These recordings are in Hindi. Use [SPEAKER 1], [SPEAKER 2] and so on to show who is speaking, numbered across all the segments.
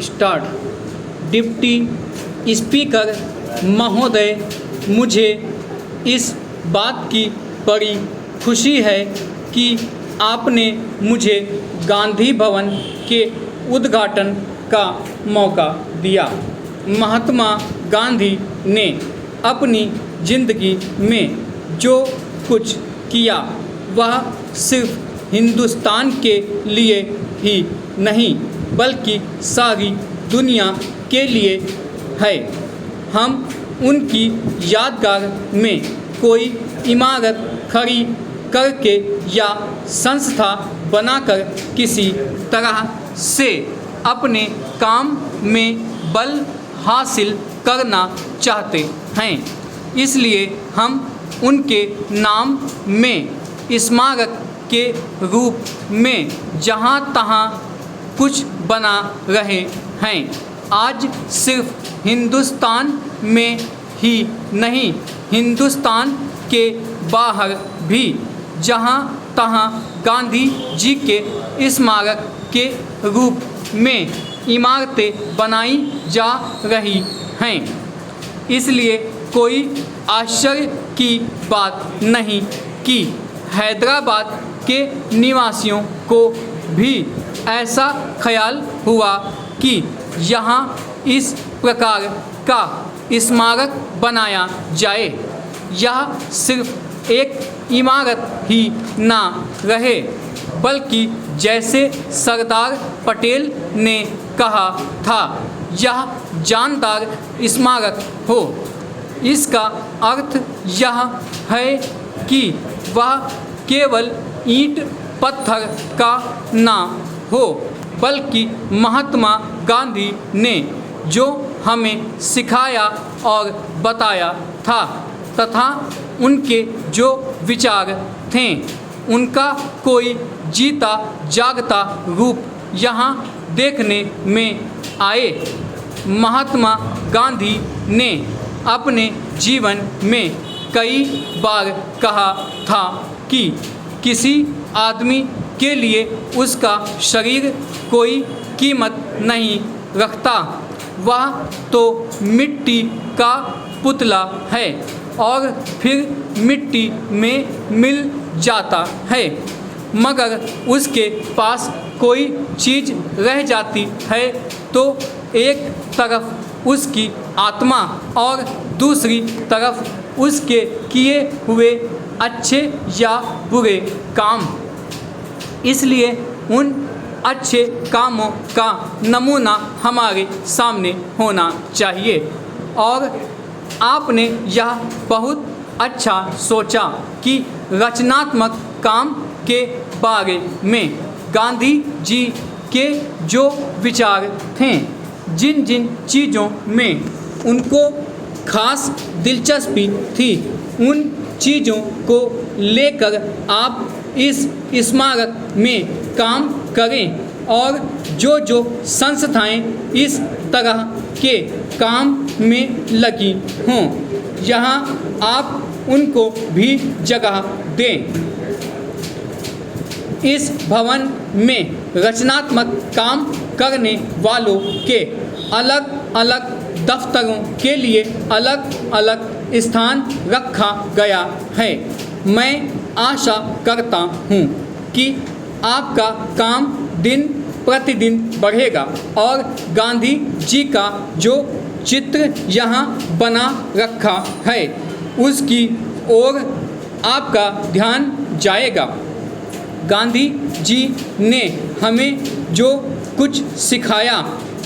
[SPEAKER 1] स्टार्ट। डिप्टी स्पीकर महोदय, मुझे इस बात की बड़ी खुशी है कि आपने मुझे गांधी भवन के उद्घाटन का मौका दिया। महात्मा गांधी ने अपनी ज़िंदगी में जो कुछ किया वह सिर्फ हिंदुस्तान के लिए ही नहीं बल्कि सारी दुनिया के लिए है। हम उनकी यादगार में कोई इमारत खड़ी करके या संस्था बनाकर किसी तरह से अपने काम में बल हासिल करना चाहते हैं। इसलिए हम उनके नाम में स्मारक के रूप में जहाँ तहाँ कुछ बना रहे हैं। आज सिर्फ हिंदुस्तान में ही नहीं, हिंदुस्तान के बाहर भी जहाँ तहाँ गांधी जी के स्मारक के रूप में इमारतें बनाई जा रही हैं। इसलिए कोई आश्चर्य की बात नहीं कि हैदराबाद के निवासियों को भी ऐसा ख्याल हुआ कि यहाँ इस प्रकार का स्मारक बनाया जाए। यह सिर्फ एक इमारत ही ना रहे बल्कि जैसे सरदार पटेल ने कहा था, यह जानदार स्मारक हो। इसका अर्थ यह है कि वह केवल ईंट पत्थर का ना हो बल्कि महात्मा गांधी ने जो हमें सिखाया और बताया था तथा उनके जो विचार थे उनका कोई जीता जागता रूप यहाँ देखने में आए। महात्मा गांधी ने अपने जीवन में कई बार कहा था कि किसी आदमी के लिए उसका शरीर कोई कीमत नहीं रखता, वह तो मिट्टी का पुतला है और फिर मिट्टी में मिल जाता है। मगर उसके पास कोई चीज़ रह जाती है तो एक तरफ उसकी आत्मा और दूसरी तरफ उसके किए हुए अच्छे या बुरे काम। इसलिए उन अच्छे कामों का नमूना हमारे सामने होना चाहिए। और आपने यह बहुत अच्छा सोचा कि रचनात्मक काम के बारे में गांधी जी के जो विचार थे, जिन जिन चीज़ों में उनको खास दिलचस्पी थी, उन चीज़ों को लेकर आप इस स्मारक में काम करें और जो जो संस्थाएं इस तरह के काम में लगी हों, यहाँ आप उनको भी जगह दें। इस भवन में रचनात्मक काम करने वालों के अलग अलग दफ्तरों के लिए अलग अलग स्थान रखा गया है। मैं आशा करता हूँ कि आपका काम दिन प्रतिदिन बढ़ेगा और गांधी जी का जो चित्र यहाँ बना रखा है उसकी ओर आपका ध्यान जाएगा। गांधी जी ने हमें जो कुछ सिखाया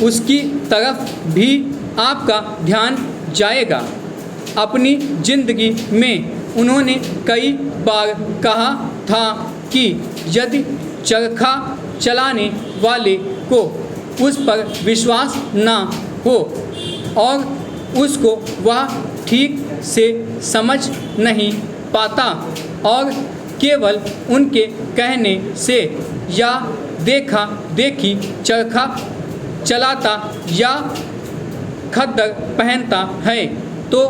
[SPEAKER 1] उसकी तरफ भी आपका ध्यान जाएगा। अपनी ज़िंदगी में उन्होंने कई बार कहा था कि यदि चरखा चलाने वाले को उस पर विश्वास ना हो और उसको वह ठीक से समझ नहीं पाता और केवल उनके कहने से या देखा देखी चरखा चलाता या खद्दर पहनता है तो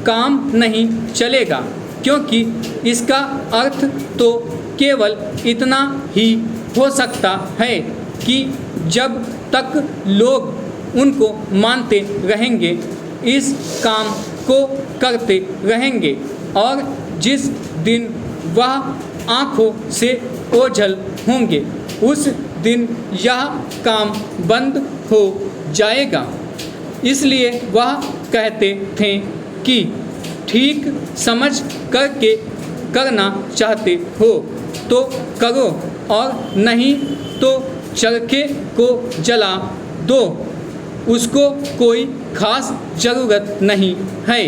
[SPEAKER 1] काम नहीं चलेगा, क्योंकि इसका अर्थ तो केवल इतना ही हो सकता है कि जब तक लोग उनको मानते रहेंगे, इस काम को करते रहेंगे और जिस दिन वह आँखों से ओझल होंगे उस दिन यह काम बंद हो जाएगा। इसलिए वह कहते थे कि ठीक समझ करके करना चाहते हो तो करो और नहीं तो चरखे को जला दो, उसको कोई खास ज़रूरत नहीं है।